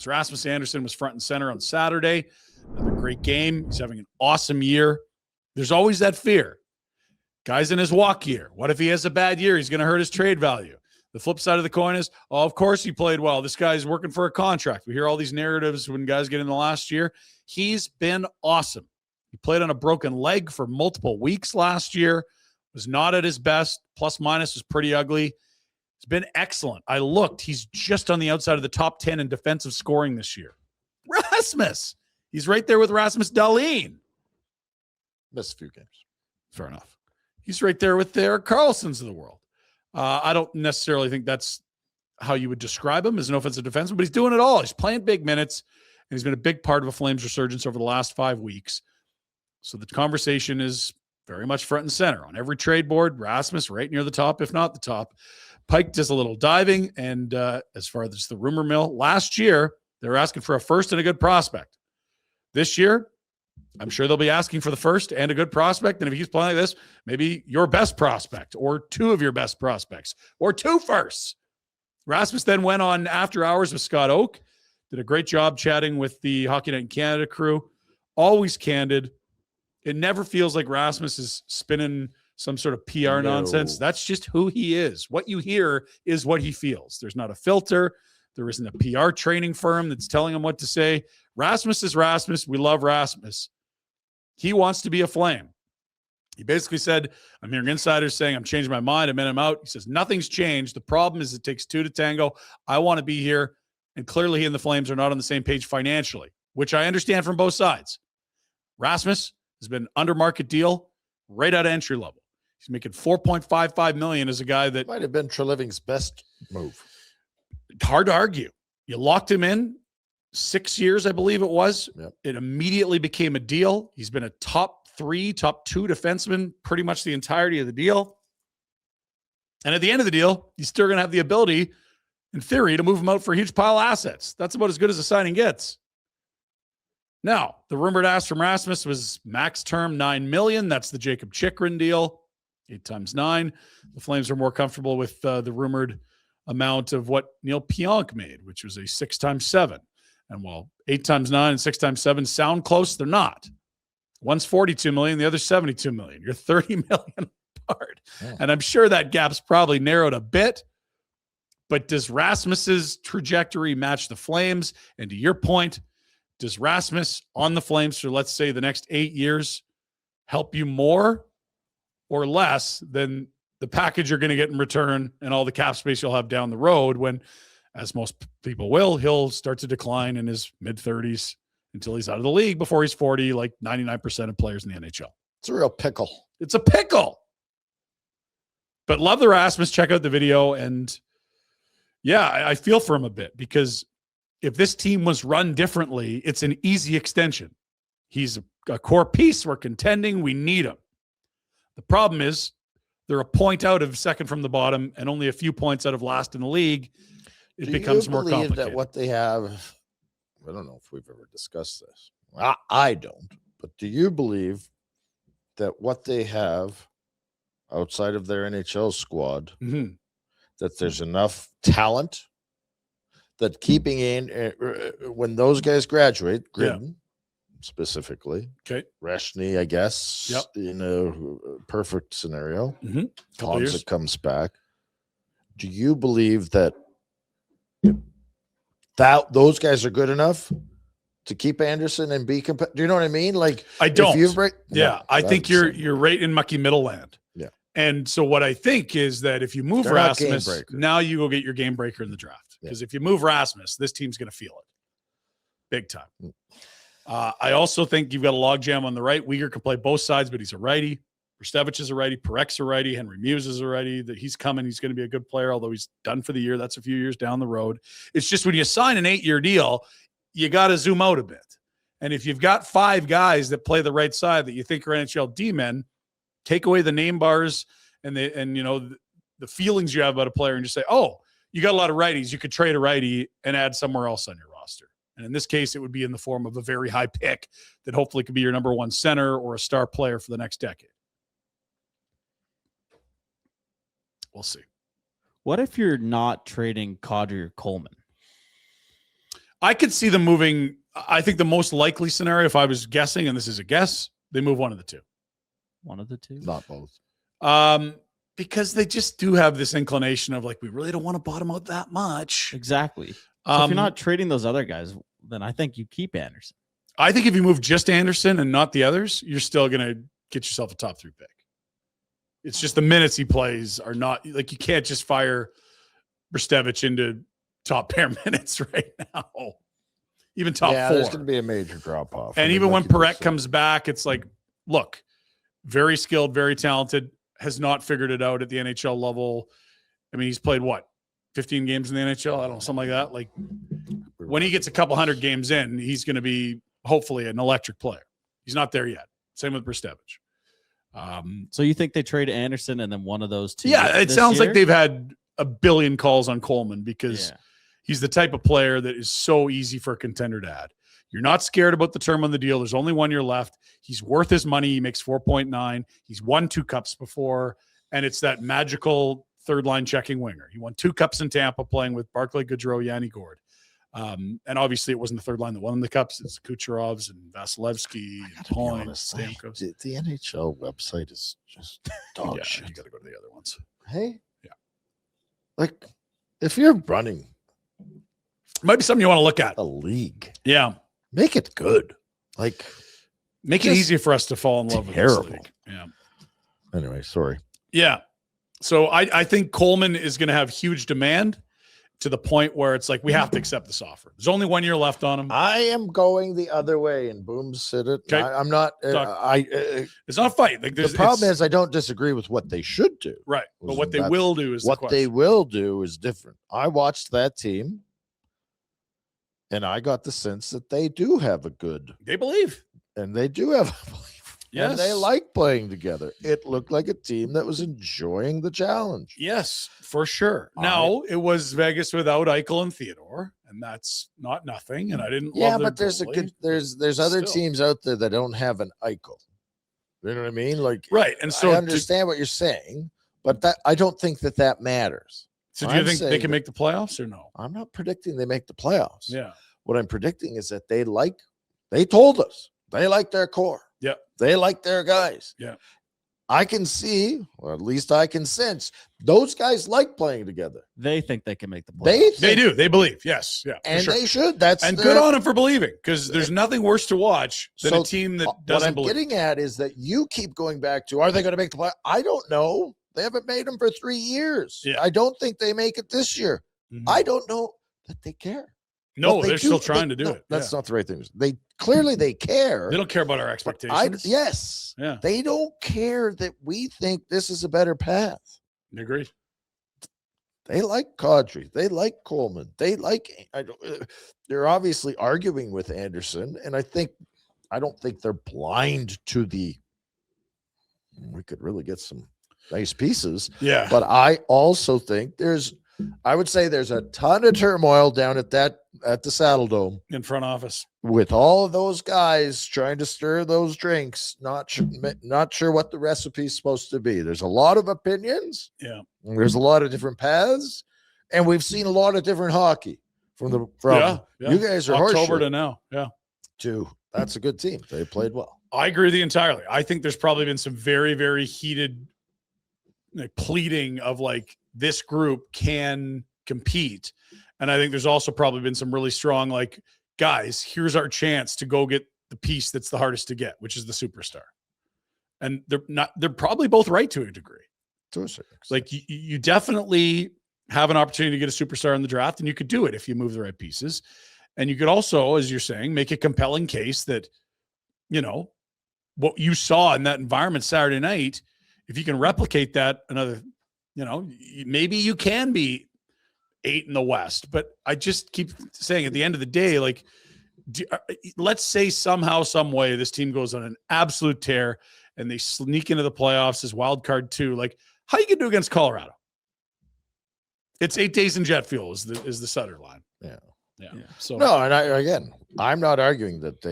minutes. Rasmus Andersson was front and center on Saturday. Another great game. He's having an awesome year. There's always that fear. Guy's in his walk year. What if he has a bad year? He's going to hurt his trade value. The flip side of the coin is, oh, of course he played well. This guy's working for a contract. We hear all these narratives when guys get in the last year. He's been awesome. He played on a broken leg for multiple weeks last year. Was not at his best. Plus minus was pretty ugly. It's been excellent. I looked. He's just on the outside of the top 10 in defensive scoring this year. Rasmus. He's right there with Rasmus Dahlin. Missed a few games. Fair enough. He's right there with their Carlsons of the world. I don't necessarily think that's how you would describe him as an offensive defenseman, but he's doing it all. He's playing big minutes, and he's been a big part of a Flames resurgence over the last 5 weeks. So the conversation is very much front and center. On every trade board, Rasmus right near the top, if not the top. Pike does a little diving, and as far as the rumor mill, last year, they were asking for a first and a good prospect. This year, I'm sure they'll be asking for the first and a good prospect. And if he's playing like this, maybe your best prospect or two of your best prospects or two firsts. Rasmus then went on After Hours with Scott Oak, did a great job chatting with the Hockey Night in Canada crew. Always candid. It never feels like Rasmus is spinning some sort of PR nonsense. That's just who he is. What you hear is what he feels. There's not a filter. There isn't a PR training firm that's telling him what to say. Rasmus is Rasmus. We love Rasmus. He wants to be a Flame. He basically said, I'm hearing insiders saying, I'm changing my mind. I'm in, I'm out. He says, nothing's changed. The problem is it takes two to tango. I want to be here. And clearly he and the Flames are not on the same page financially, which I understand from both sides. Rasmus has been under market deal right out of entry level. He's making $4.55 million as a guy that might have been Treliving's best move. Hard to argue. You locked him in 6 years, I believe it was. Yep. It immediately became a deal. He's been a top 3, top 2 defenseman pretty much the entirety of the deal. And at the end of the deal, he's still going to have the ability, in theory, to move him out for a huge pile of assets. That's about as good as a signing gets. Now, the rumored ask from Rasmus was max term $9 million. That's the Jacob Chikrin deal, 8 times 9. The Flames are more comfortable with the rumored amount of what Neil Pionk made, which was a 6 times 7. And while 8 times 9 and 6 times 7 sound close, they're not. One's $42 million, the other's $72 million. You're $30 million apart. Yeah. And I'm sure that gap's probably narrowed a bit. But does Rasmus's trajectory match the Flames? And to your point, does Rasmus on the Flames for, let's say, the next 8 years help you more or less than the package you're going to get in return and all the cap space you'll have down the road when, as most people will, he'll start to decline in his mid-30s until he's out of the league before he's 40, like 99% of players in the NHL. It's a real pickle. It's a pickle. But love the Rasmus. Check out the video. And, yeah, I feel for him a bit because if this team was run differently, it's an easy extension. He's a core piece. We're contending. We need him. The problem is they're a point out of second from the bottom and only a few points out of last in the league. It becomes more complicated. That what they have, I don't know if we've ever discussed this. I don't. But do you believe that what they have outside of their NHL squad, that there's enough talent that keeping in when those guys graduate, Gridden specifically, Reshny, I guess, in a perfect scenario, Tom's comes back. Do you believe that those guys are good enough to keep Andersson and be competitive? Do you know what I mean? Like, I don't. I think you're right in mucky middle land. Yeah. And so what I think is that if you move Rasmus, now you go get your game breaker in the draft. Because if you move Rasmus, this team's going to feel it big time. I also think you've got a logjam on the right. Weegar can play both sides, but he's a righty. Rustevich is a righty. Parek's a righty. Henry Muse is a righty. That he's coming. He's going to be a good player, although he's done for the year. That's a few years down the road. It's just when you sign an 8-year deal, you got to zoom out a bit. And if you've got 5 guys that play the right side that you think are NHL D-men, take away the name bars and the feelings you have about a player and just say, oh, you got a lot of righties. You could trade a righty and add somewhere else on your roster. And in this case, it would be in the form of a very high pick that hopefully could be your number 1 center or a star player for the next decade. We'll see. What if you're not trading Kadri or Coleman? I could see them moving. I think the most likely scenario, if I was guessing, and this is a guess, they move one of the two. One of the two? Not both. Because they just do have this inclination of like, we really don't want to bottom out that much. Exactly. So if you're not trading those other guys, then I think you keep Anderson. I think if you move just Anderson and not the others, you're still going to get yourself a top 3 pick. It's just the minutes he plays are not like, you can't just fire Brstevich into top pair minutes right now. Even top 4. There's going to be a major drop off. And even when Perrette comes back, it's like, look, very skilled, very talented, has not figured it out at the NHL level. I mean, he's played what, 15 games in the NHL? I don't know, something like that. Like when he gets a couple hundred games in, he's going to be hopefully an electric player. He's not there yet. Same with Brstevich. So you think they trade Anderson and then one of those two? Yeah, it sounds year? like they've had a billion calls on Coleman because he's the type of player that is so easy for a contender to add. You're not scared about the term on the deal. There's only 1 year left. He's worth his money. He makes 4.9. He's won 2 cups before, and it's that magical third-line checking winger. He won 2 cups in Tampa playing with Barclay Goodrow, Yanni Gord. And obviously it wasn't the third line that won the cups. It's Kucherovs and Vasilevsky and Point, Stamkos. The NHL website is just dog shit. You got to go to the other ones. Hey? Yeah. Like, if you're running might be something you want to look at. a league, Yeah. make it good. Like, Make it Just easier for us to fall in love with terrible. this league. Yeah. anyway, sorry. Yeah. So I think Coleman is going to have huge demand to the point where it's like, we have to accept this offer. There's only 1 year left on him. I am going the other way, and Boom said it. Okay. I'm not. It's not a fight. Like, The problem is, I don't disagree with what they should do. right. But Listen, what they that's- will do is What the they question. will do is different. I watched that team, and I got the sense that they do have a good, They believe. and they do have a belief. Yes. And they like playing together. It looked like a team that was enjoying the challenge. Yes, for sure. Now it was Vegas without Eichel and Theodore, and that's not nothing. And I didn't. Yeah, love their but there's goalie. there's other Still. teams out there that don't have an Eichel. You know what I mean? Like, right. And so, I understand what you're saying, but that I don't think that matters. so do you I'm think they saying can that- make the playoffs or no? I'm not predicting they make the playoffs. Yeah. What I'm predicting is that they told us they like their core. Yeah. They like their guys. Yeah. I can see, or at least I can sense, those guys like playing together. They think they can make the playoffs. They They do. They believe. Yes. Yeah. for and sure. they should. That's And their- good on them for believing, because there's nothing worse to watch than So, a team that What doesn't I'm believe. getting at is that you keep going back to, are they going to make the play? I don't know. They haven't made them for 3 years. Yeah. I don't think they make it this year. Mhm. I don't know that they care. No, What they they're do- still trying to do no, it. That's Yeah. not the right thing. They clearly they care. They don't care about our but expectations. yes. Yeah. They don't care that we think this is a better path. Agreed. They like Kadri. They like Coleman. They like. They're obviously arguing with Anderson, and I don't think they're blind to the. We could really get some nice pieces, Yeah. but I also think I would say there's a ton of turmoil down at the Saddle Dome In front office. with all of those guys trying to stir those drinks. Not sure what the recipe's supposed to be. There's a lot of opinions. Yeah. There's a lot of different paths, and we've seen a lot of different hockey from Yeah. you guys are October horseshit to now. Yeah. too. That's a good team. They played well. I agree with you entirely. I think there's probably been some very, very heated pleading of like, this group can compete. And I think there's also probably been some really strong, like, guys, here's our chance to go get the piece that's the hardest to get, which is the superstar. And they're probably both right to a degree. To a certain extent. Like you definitely have an opportunity to get a superstar in the draft, and you could do it if you move the right pieces. And you could also, as you're saying, make a compelling case that, what you saw in that environment Saturday night, if you can replicate that another, maybe you can be 8 in the West. But I just keep saying at the end of the day, like, let's say somehow, some way this team goes on an absolute tear and they sneak into the playoffs as wild card 2. Like, how you can do against Colorado? It's 8 days in jet fuel is the Sutter line. Yeah. So No, and I'm not arguing that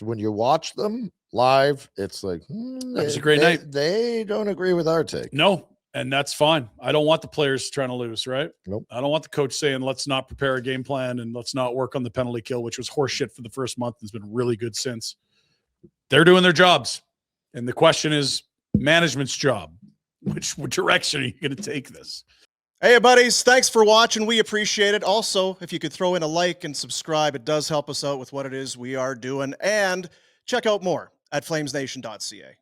when you watch them live, it's like that was a great night. They don't agree with our take. No, And that's fine. I don't want the players trying to lose, right? Nope. I don't want the coach saying, let's not prepare a game plan and let's not work on the penalty kill, which was horseshit for the first month and has been really good since. They're doing their jobs. And the question is management's job. Which direction are you going to take this? Hey, buddies, thanks for watching. We appreciate it. Also, if you could throw in a like and subscribe, it does help us out with what it is we are doing. And check out more at flamesnation.ca.